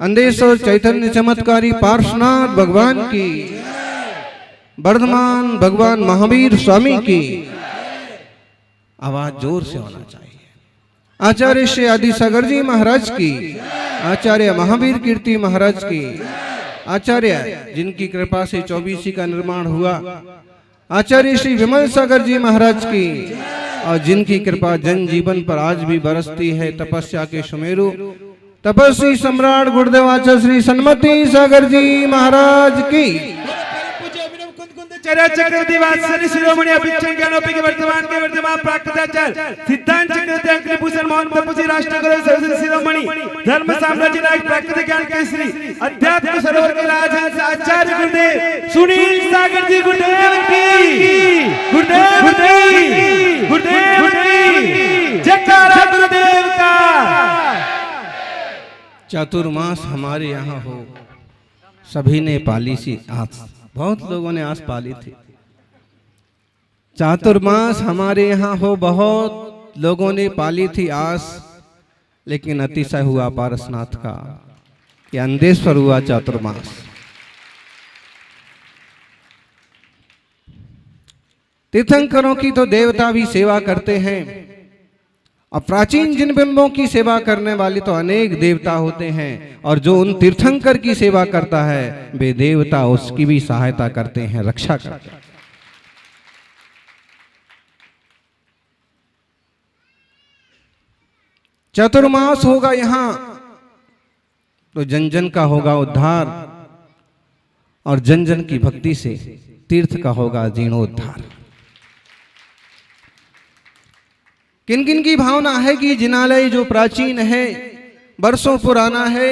अंधेश्वर चैतन्य चमत्कारी पार्श्वनाथ भगवान की, वर्धमान भगवान महावीर स्वामी की। आवाज जोर से होना चाहिए। आचार्य श्री आदि सागर जी महाराज की, आचार्य महावीर कीर्ति महाराज की, आचार्य जिनकी कृपा से 24 का निर्माण हुआ, आचार्य श्री विमल सागर जी महाराज की, और जिनकी कृपा जन जीवन पर आज भी बरसती है, तपस्या के सुमेरु तपस्वी सम्राट गुरुदेव आचार्य श्री सन्मति सागर जी महाराज की। चक्रवर्ती वात्सल्य शिरोमणि अभिक्षण ज्ञानोपी के वर्तमान प्राकृताचार्य सिद्धांत चक्रवर्ती अंकलिभूषण मोहन तपस्वी राष्ट्रगुरु सरस्वती शिरोमणि धर्म साम्राज्य नायक प्राकृतिक ज्ञान केसरी अध्यात्म सरोवर के राजहंस आचार्य गुरुदेव सुनील सागर जी गुरुदेव की, गुरुदेव की जयकारा गुरुदेव का। चातुर्मास हमारे यहाँ हो, सभी ने पाली सी आस, बहुत लोगों ने आस पाली थी। चातुर्मास हमारे यहाँ हो, बहुत लोगों ने पाली थी आस, लेकिन अतिशय हुआ पारसनाथ का, कि अंधेश्वर हुआ चातुर्मास। तीर्थंकरों की तो देवता भी सेवा करते हैं, और प्राचीन जिन बिंबों की सेवा करने वाले तो अनेक देवता होते हैं, और जो उन तीर्थंकर की सेवा करता है वे देवता उसकी भी सहायता करते हैं, रक्षा करते हैं। चतुर्मास होगा यहां तो जन जन का होगा उद्धार, और जन जन की भक्ति से तीर्थ का होगा जीर्णोद्धार। किन किन की भावना है कि जिनालय जो प्राचीन है, बरसों पुराना है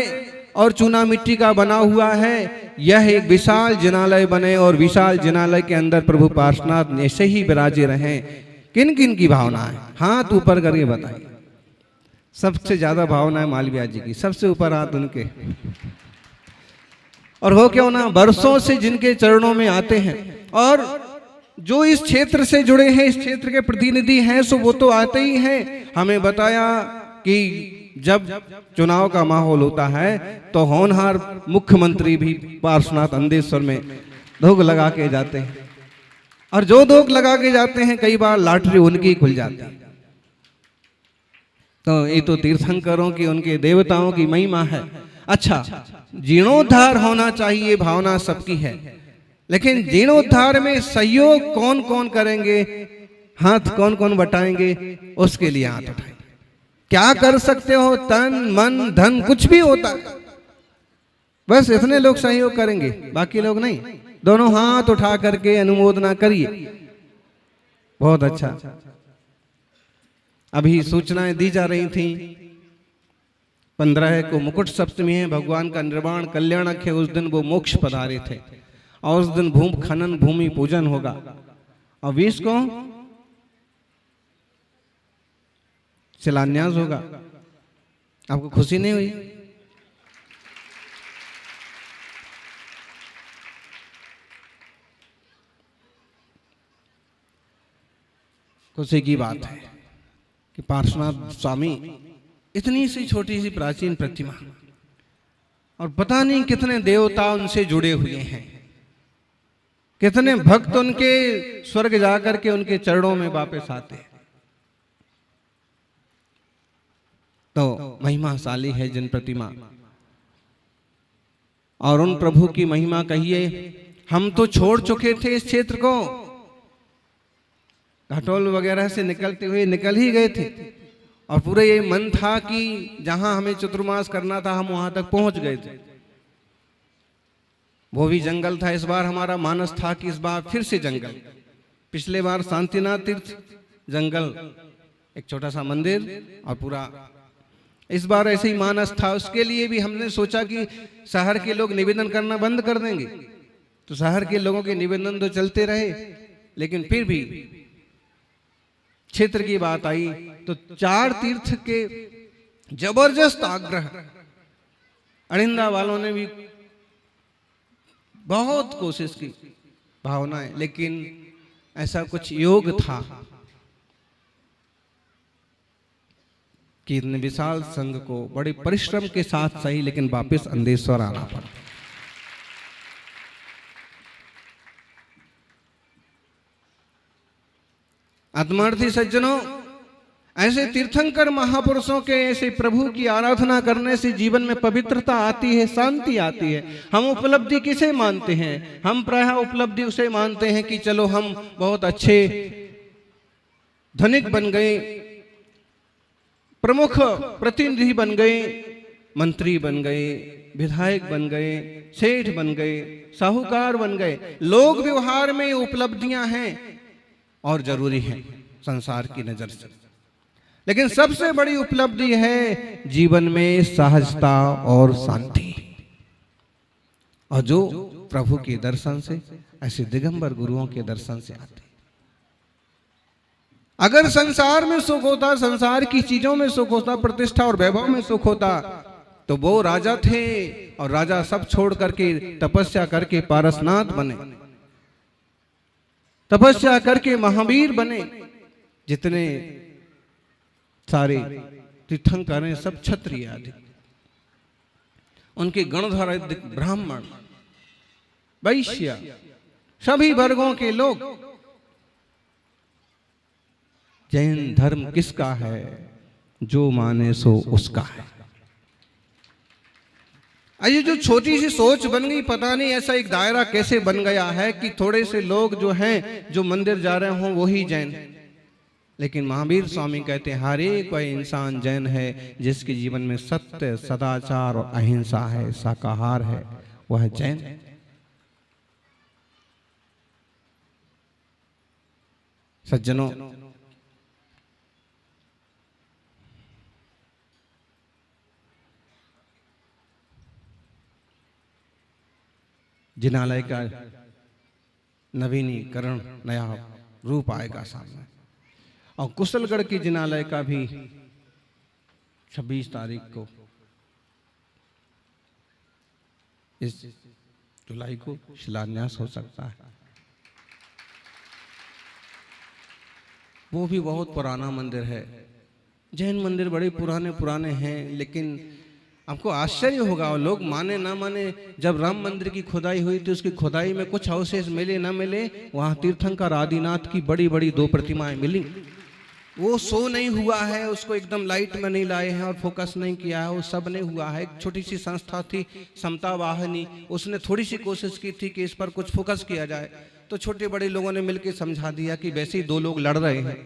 और चूना मिट्टी का बना हुआ है, यह एक विशाल जिनालय बने और विशाल जिनालय के अंदर प्रभु पार्श्वनाथ ऐसे ही विराजे रहें। किन किन की भावना है? हाथ ऊपर करके बताइए। सबसे ज्यादा भावना है मालविया जी की, सबसे ऊपर हाथ उनके। और हो क्यों ना, बरसों से जिनके चरणों में आते हैं, और जो इस क्षेत्र से जुड़े हैं, इस क्षेत्र के प्रतिनिधि हैं, सो वो तो आते ही हैं। हमें बताया कि जब चुनाव का माहौल होता है तो होनहार मुख्यमंत्री भी पार्श्वनाथ अंधेश्वर में धोख लगा के जाते हैं, और जो धोख लगा के जाते हैं कई बार लॉटरी उनकी खुल जाती है। तो ये तो तीर्थंकरों की, उनके देवताओं की महिमा है। अच्छा, जीर्णोद्धार होना चाहिए, भावना सबकी है, लेकिन जीर्णोद्धार में सहयोग कौन कौन करेंगे, हाथ कौन कौन बटाएंगे, उसके लिए हाथ उठाएंगे। क्या कर सकते हो? तन मन धन कुछ भी होता है, बस इतने लोग सहयोग करेंगे, बाकी लोग नहीं। दोनों हाथ उठा करके अनुमोदना करिए। बहुत अच्छा। अभी सूचनाएं दी जा रही थी, 15 को मुकुट सप्तमी है, भगवान का निर्वाण कल्याणक है, उस दिन वो मोक्ष पधारे थे, और उस दिन भूमि खनन भूमि पूजन होगा। और 20 को शिलान्यास होगा। आपको खुशी नहीं हुई? खुशी की बात है कि पार्श्वनाथ स्वामी इतनी सी छोटी सी प्राचीन प्रतिमा, और पता नहीं कितने देवता उनसे जुड़े हुए हैं, कितने भक्त उनके स्वर्ग जाकर के उनके चरणों में वापस आते हैं। तो महिमाशाली है जिन प्रतिमा, और उन प्रभु की महिमा कहिए। हम तो छोड़ चुके थे इस क्षेत्र को, घटोल वगैरह से निकलते हुए निकल ही गए थे, और पूरे ये मन था कि जहां हमें चतुर्मास करना था हम वहां तक पहुंच गए थे। वो भी जंगल था, इस बार हमारा मानस था कि इस बार फिर से जंगल। पिछले बार शांतिनाथ तीर्थ जंगल, एक छोटा सा मंदिर और पूरा। इस बार ऐसे ही मानस था। उसके लिए भी हमने सोचा कि शहर के लोग निवेदन करना बंद कर देंगे, तो शहर के लोगों के निवेदन तो चलते रहे, लेकिन फिर भी क्षेत्र की बात आई तो 4 तीर्थ के जबरदस्त आग्रह। अड़िंदा वालों ने भी बहुत कोशिश की, भावनाएं, लेकिन ऐसा कुछ योग था कि इतने विशाल संघ को बड़े परिश्रम के साथ सही लेकिन वापस अंधेश्वर आना पड़ा। आत्मार्थी सज्जनों, ऐसे तीर्थंकर महापुरुषों के ऐसे प्रभु की आराधना करने से जीवन में पवित्रता आती है, शांति आती है। हम उपलब्धि किसे मानते हैं? हम प्रायः उपलब्धि उसे मानते हैं कि चलो हम बहुत अच्छे धनिक बन गए, प्रमुख प्रतिनिधि बन गए, मंत्री बन गए, विधायक बन गए, सेठ बन गए, साहूकार बन गए। लोक व्यवहार में उपलब्धियां हैं और जरूरी हैं संसार की नजर से, लेकिन सबसे बड़ी उपलब्धि है जीवन में सहजता और शांति। और जो प्रभु के दर्शन से, ऐसे दिगंबर गुरुओं के दर्शन से आते। अगर संसार में सुख होता, संसार की चीजों में सुख होता, प्रतिष्ठा और वैभव में सुख होता, तो वो राजा थे और राजा सब छोड़ करके तपस्या करके पारसनाथ बने, तपस्या करके महावीर बने। जितने सारे तीर्थंकर हैं सब क्षत्रिय आदि, उनके गणधर ब्राह्मण, वैश्य, सभी वर्गों के लोग। जैन धर्म किसका है? जो माने सो उसका है। ये जो छोटी सी सोच बन गई, पता नहीं ऐसा एक दायरा कैसे बन गया है कि थोड़े से लोग जो हैं जो मंदिर जा रहे हों वही जैन। लेकिन महावीर स्वामी कहते हैं हर एक कोई इंसान जैन है जिसके जीवन में सत्य, सदाचार और अहिंसा है, शाकाहार है, वह जैन। सज्जनों, जिनालय का नवीनीकरण नया रूप आएगा सामने, और कुशलगढ़ की जिनालय का भी 26 तारीख को इस जुलाई को शिलान्यास हो सकता है। वो भी बहुत पुराना मंदिर है। जैन मंदिर बड़े पुराने पुराने हैं, लेकिन आपको आश्चर्य होगा, और लोग माने ना माने, जब राम मंदिर की खुदाई हुई थी उसकी खुदाई में कुछ अवशेष मिले ना मिले, वहां तीर्थंकर आदिनाथ की बड़ी बड़ी 2 प्रतिमाएं मिली। वो शो नहीं हुआ है, उसको एकदम लाइट में नहीं लाए हैं और फोकस नहीं किया है, वो सब नहीं हुआ है। एक छोटी सी संस्था थी समता वाहिनी, उसने थोड़ी सी कोशिश की थी कि इस पर कुछ फोकस किया जाए, तो छोटे बड़े लोगों ने मिलकर समझा दिया कि वैसे ही 2 लोग लड़ रहे हैं,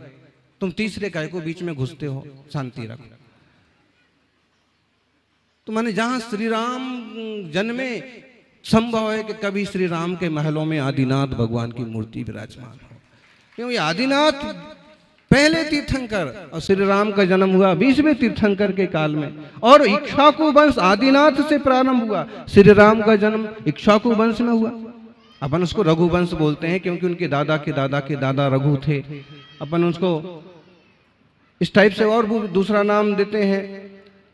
तुम तीसरे काय को बीच में घुसते हो, शांति रखो। तो माने जहां श्री राम जन्मे, संभव है कि कभी श्री राम के महलों में आदिनाथ भगवान की मूर्ति विराजमान हो, क्योंकि आदिनाथ पहले तीर्थंकर और श्री राम का जन्म हुआ 20वें तीर्थंकर के काल में, और इक्ष्वाकु वंश आदिनाथ से प्रारंभ हुआ। श्री राम का जन्म इक्ष्वाकु वंश में हुआ। अपन उसको रघुवंश बोलते हैं क्योंकि उनके दादा के दादा के दादा रघु थे। अपन उसको इस टाइप से और दूसरा नाम देते हैं।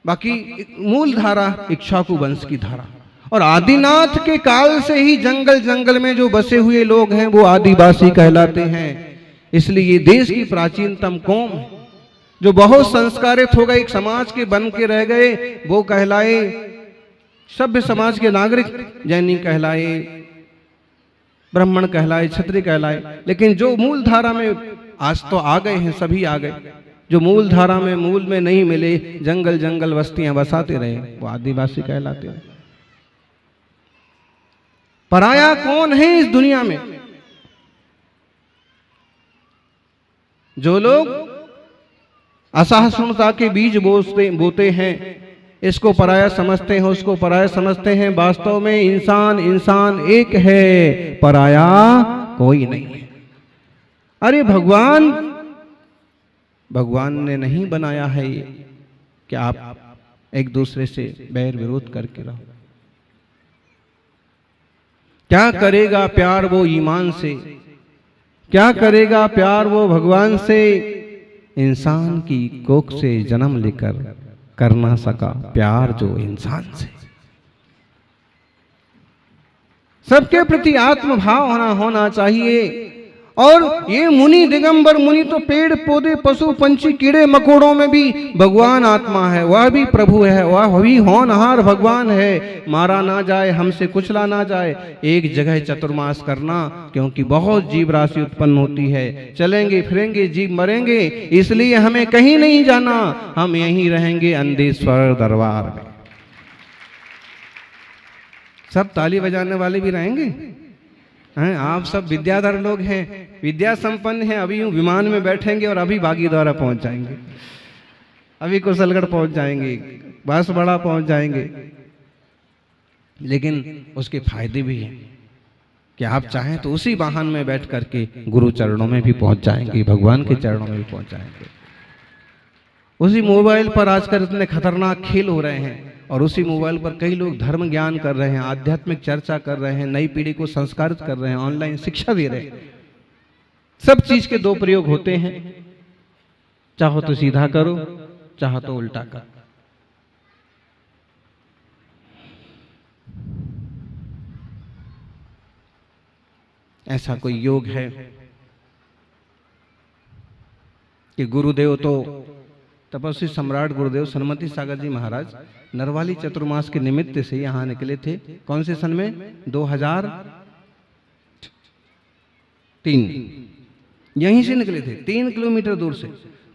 बाकी मूल धारा इक्ष्वाकु वंश की धारा, और आदिनाथ के काल से ही जंगल जंगल में जो बसे हुए लोग हैं वो आदिवासी कहलाते हैं। इसलिए ये देश की प्राचीनतम कौम जो बहुत संस्कारित हो गए, एक समाज के बन के रह गए, वो कहलाए सभ्य समाज के नागरिक। जैनी कहलाए, ब्राह्मण कहलाए, क्षत्रिय कहलाए, लेकिन जो मूल धारा में आज तो आ गए हैं, सभी आ गए। जो मूल धारा में मूल में नहीं मिले, जंगल जंगल बस्तियां बसाते रहे, वो आदिवासी कहलाते हैं। पराया कौन है इस दुनिया में? जो लोग असहिष्णुता के बीज बोते हैं, इसको पराया समझते हैं, उसको पराया समझते हैं। वास्तव में इंसान इंसान एक है, पराया कोई नहीं है। अरे भगवान ने नहीं बनाया है ये कि आप एक दूसरे से बैर विरोध करके रहो। क्या करेगा प्यार वो ईमान से, क्या करेगा प्यार वो भगवान से, इंसान की कोख से जन्म लेकर कर ना सका प्यार जो इंसान से। सबके प्रति आत्मभाव होना चाहिए, और ये मुनि दिगंबर मुनि तो पेड़ पौधे पशु पंछी कीड़े मकोड़ों में भी भगवान आत्मा है, वह भी प्रभु है, वह भी होनहार भगवान है। मारा ना जाए, हमसे कुचला ना जाए, एक जगह चतुर्मास करना, क्योंकि बहुत जीव राशि उत्पन्न होती है। चलेंगे फिरेंगे जीव मरेंगे, इसलिए हमें कहीं नहीं जाना, हम यहीं रहेंगे अंधेश्वर दरबार में। सब ताली बजाने वाले भी रहेंगे हैं, आप सब विद्याधर लोग हैं, विद्या संपन्न हैं, अभी यूं विमान में बैठेंगे और अभी बागीद्वारा पहुंच जाएंगे, अभी कुशलगढ़ पहुंच जाएंगे, बांसवाड़ा पहुंच जाएंगे। लेकिन उसके फायदे भी हैं कि आप चाहें तो उसी वाहन में बैठ करके गुरु चरणों में भी पहुंच जाएंगे, भगवान के चरणों में भी पहुंच जाएंगे। उसी मोबाइल पर आजकल इतने खतरनाक खेल हो रहे हैं, और उसी मोबाइल पर कई लोग धर्म ज्ञान कर रहे हैं, आध्यात्मिक चर्चा कर रहे हैं, नई पीढ़ी को संस्कारित कर रहे हैं, ऑनलाइन शिक्षा दे रहे हैं। सब चीज के दो प्रयोग होते हैं, चाहो तो सीधा करो, चाहो तो उल्टा करो। ऐसा कोई योग है कि गुरुदेव तो तपस्वी सम्राट गुरुदेव सन्मति सागर जी महाराज नरवाली चतुर्मास के निमित्त से यहाँ निकले थे। कौन से सन में? 2003 यहीं से निकले थे, 3 किलोमीटर दूर से।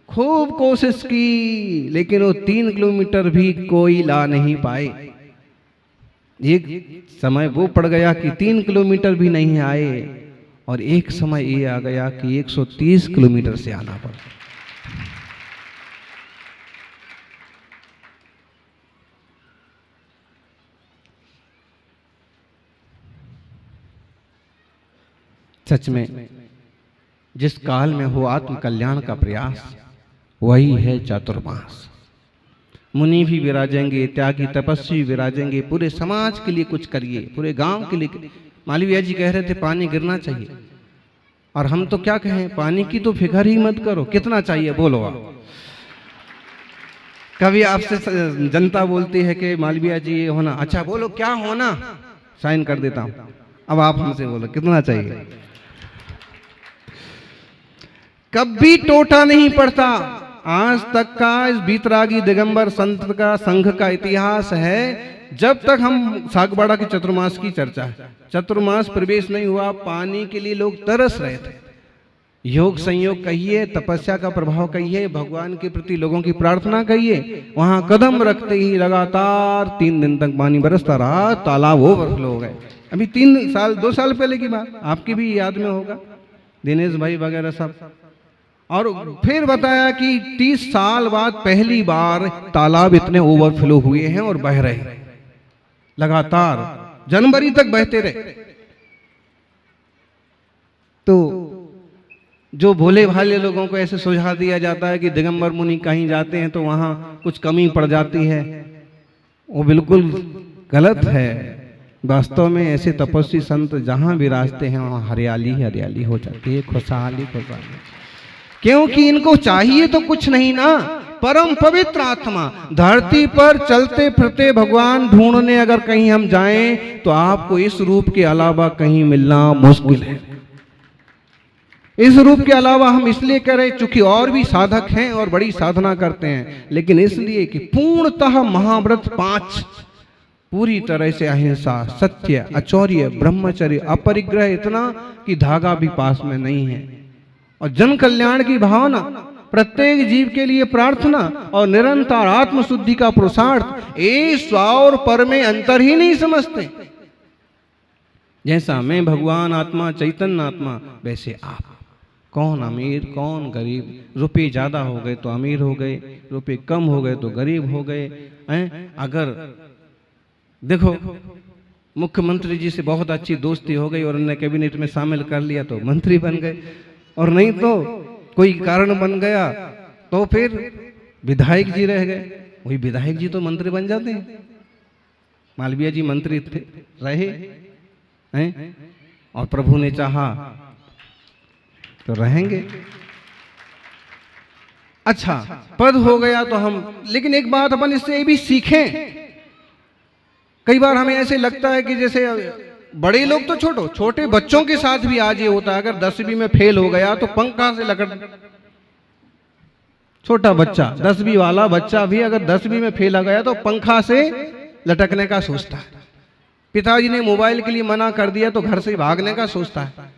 खूब कोशिश की, लेकिन वो 3 किलोमीटर भी कोई ला नहीं पाए। एक समय वो पड़ गया कि 3 किलोमीटर भी नहीं आए, और एक समय ये आ गया कि 130 किलोमीटर से आना पड़ा। सच में जिस काल में हो आत्म कल्याण का प्रयास, वही है चातुर्मास। मुनि भी विराजेंगे, त्यागी तपस्वी विराजेंगे, पूरे समाज के लिए कुछ करिए, पूरे गांव के लिए। मालवीय जी कह रहे थे पानी गिरना चाहिए, और हम तो क्या कहें, पानी की तो फिक्र ही मत करो, कितना चाहिए बोलो आप। कभी आपसे जनता बोलती है कि मालवीय जी ये होना, अच्छा बोलो क्या होना, साइन कर देता हूं। अब आप हमसे बोलो कितना चाहिए। कभी टोटा नहीं पड़ता। आज तक का इस बीतरागी दिगंबर संत का संघ का इतिहास है, जब तक हम सागवाड़ा के चतुर्मास की चर्चा है, चतुर्मास प्रवेश नहीं हुआ, पानी के लिए लोग तरस रहे थे। योग संयोग कहिए, तपस्या का प्रभाव कहिए, भगवान के प्रति लोगों की प्रार्थना कहिए, वहां कदम रखते ही लगातार 3 दिन तक पानी बरसता रहा, तालाब ओवरफ्लो हो गए। अभी 3 साल 2 साल पहले की बात, आपकी भी याद में होगा, दिनेश भाई वगैरह सब। और फिर बताया कि 30 साल बाद पहली बार तालाब इतने ओवरफ्लो हुए हैं और बह रहे हैं, लगातार जनवरी तक बहते रहे। तो जो भोले भाले लोगों को ऐसे सुझाव दिया जाता है कि दिगंबर मुनि कहीं जाते हैं तो वहां कुछ कमी पड़ जाती है, वो बिल्कुल गलत है। वास्तव में ऐसे तपस्वी संत जहां विराजते हैं वहां हरियाली हरियाली हो जाती है, खुशहाली खुशहाली, क्योंकि इनको चाहिए तो कुछ नहीं ना, परम पवित्र आत्मा। धरती पर चलते फिरते भगवान ढूंढने अगर कहीं हम जाएं तो आपको इस रूप के अलावा कहीं मिलना मुश्किल है। इस रूप के अलावा हम इसलिए करें चूंकि और भी साधक हैं और बड़ी साधना करते हैं, लेकिन इसलिए कि पूर्णतः महाव्रत 5 पूरी तरह से अहिंसा, सत्य, अचौर्य, ब्रह्मचर्य, अपरिग्रह, इतना कि धागा भी पास में नहीं है, और जन कल्याण की भावना, प्रत्येक जीव के लिए प्रार्थना और निरंतर आत्मशुद्धि का पुरुषार्थ। ये स्व और पर में अंतर ही नहीं समझते। जैसा मैं भगवान आत्मा, चैतन्य आत्मा, वैसे आप। कौन अमीर कौन गरीब, रुपये ज्यादा हो गए तो अमीर हो गए, रुपये कम हो गए तो गरीब हो गए हैं। अगर देखो मुख्यमंत्री जी से बहुत अच्छी दोस्ती हो गई और उन्हें कैबिनेट में शामिल कर लिया तो मंत्री बन गए, और नहीं तो कोई कारण बन गया तो फिर विधायक जी रह गए। वही विधायक जी तो मंत्री बन जाते हैं। मालवीय जी मंत्री थे, रहे हैं, और प्रभु ने चाहा तो रहेंगे। अच्छा पद हो गया तो हम, लेकिन एक बात अपन इससे ये भी सीखें। कई बार हमें ऐसे लगता है कि जैसे बड़े लोग तो छोड़ो, छोटे बच्चों के साथ भी आज ये होता है, अगर 10वीं में फेल हो गया तो पंखा से लकड़, छोटा बच्चा 10वीं वाला बच्चा भी अगर 10वीं में फेल हो गया तो पंखा से लटकने का सोचता है। पिताजी ने मोबाइल के लिए मना कर दिया तो घर से भागने का सोचता है।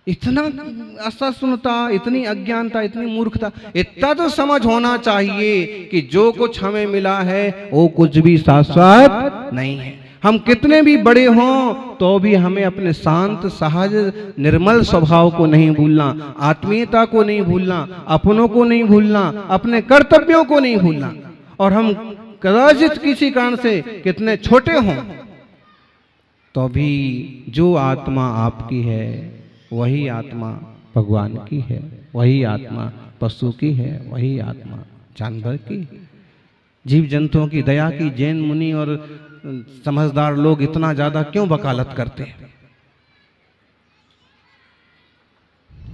इतना असहिष्णुता, इतनी अज्ञानता, इतनी मूर्खता। इतना तो समझ होना चाहिए कि जो कुछ हमें मिला है वो कुछ भी शाश्वत नहीं है। हम कितने भी बड़े हों तो भी हमें अपने शांत, सहज, निर्मल स्वभाव को नहीं भूलना, आत्मीयता को नहीं भूलना, अपनों को नहीं भूलना, अपने कर्तव्यों को नहीं भूलना। और हम कदाचित किसी कारण से कितने छोटे हों तो भी जो आत्मा आपकी है वही आत्मा भगवान की है, वही आत्मा पशु की है, वही आत्मा जानवर की। जीव जंतुओं की दया की जैन मुनि और समझदार लोग इतना ज्यादा क्यों वकालत करते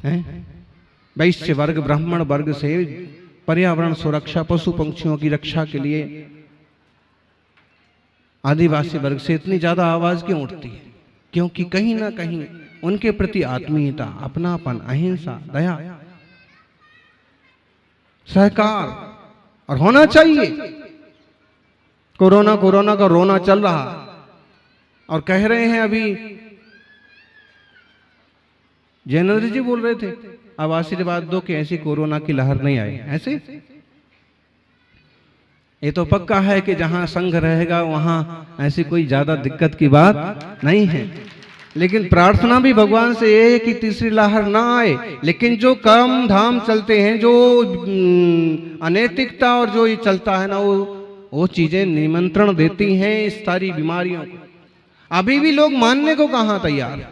हैं? वैश्य वर्ग, ब्राह्मण वर्ग से पर्यावरण सुरक्षा, पशु पंक्षियों की रक्षा के लिए आदिवासी वर्ग से इतनी ज्यादा आवाज क्यों उठती है? क्योंकि कहीं ना कहीं उनके प्रति आत्मीयता, अपनापन, अहिंसा, दया, सहकार और होना चाहिए। कोरोना कोरोना का रोना चल रहा और कह रहे हैं, अभी जैनेन्द्र जी बोल रहे थे, अब आशीर्वाद दो कि ऐसी कोरोना की लहर नहीं आए। ऐसे ये तो पक्का है कि जहां संघ रहेगा वहां ऐसी कोई ज्यादा दिक्कत की बात नहीं है। लेकिन प्रार्थना भी भगवान से ये है कि तीसरी लहर ना आए। लेकिन जो कर्म धाम चलते हैं, जो अनैतिकता और जो ये चलता है ना, वो चीजें निमंत्रण देती हैं इस सारी बीमारियों को। अभी भी लोग मानने को कहां तैयार।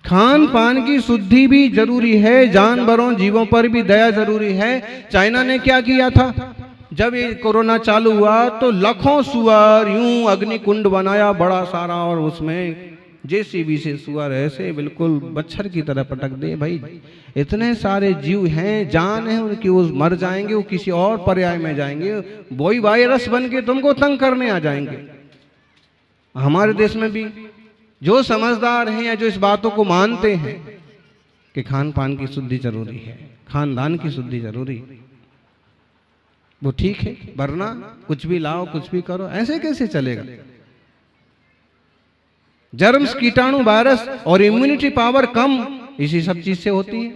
खान पान की शुद्धि भी जरूरी है, जानवरों जीवों पर भी दया जरूरी है। चाइना ने क्या किया था, जब ये कोरोना चालू हुआ तो लाखों सुअर यूं अग्निकुंड बनाया बड़ा सारा, और उसमें जेसीबी से सुअर ऐसे बिल्कुल बच्छर की तरह पटक दे। भाई इतने सारे जीव हैं, जान है उनकी, वो मर जाएंगे, वो किसी और पर्याय में जाएंगे, वही वायरस बन के तुमको तंग करने आ जाएंगे। हमारे देश में भी जो समझदार हैं या जो इस बातों को मानते हैं कि खान पान की शुद्धि जरूरी है, खानदान की शुद्धि जरूरी, वो ठीक है। वरना कुछ भी लाओ, कुछ भी करो, ऐसे कैसे चलेगा? जर्म्स, कीटाणु, वायरस और इम्यूनिटी पावर कम इसी सब चीज से होती है।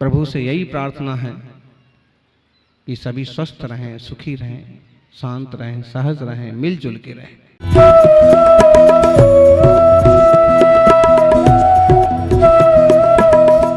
प्रभु से यही प्रार्थना है कि सभी स्वस्थ रहें, सुखी रहें, शांत रहें, सहज रहें, मिलजुल के रहें।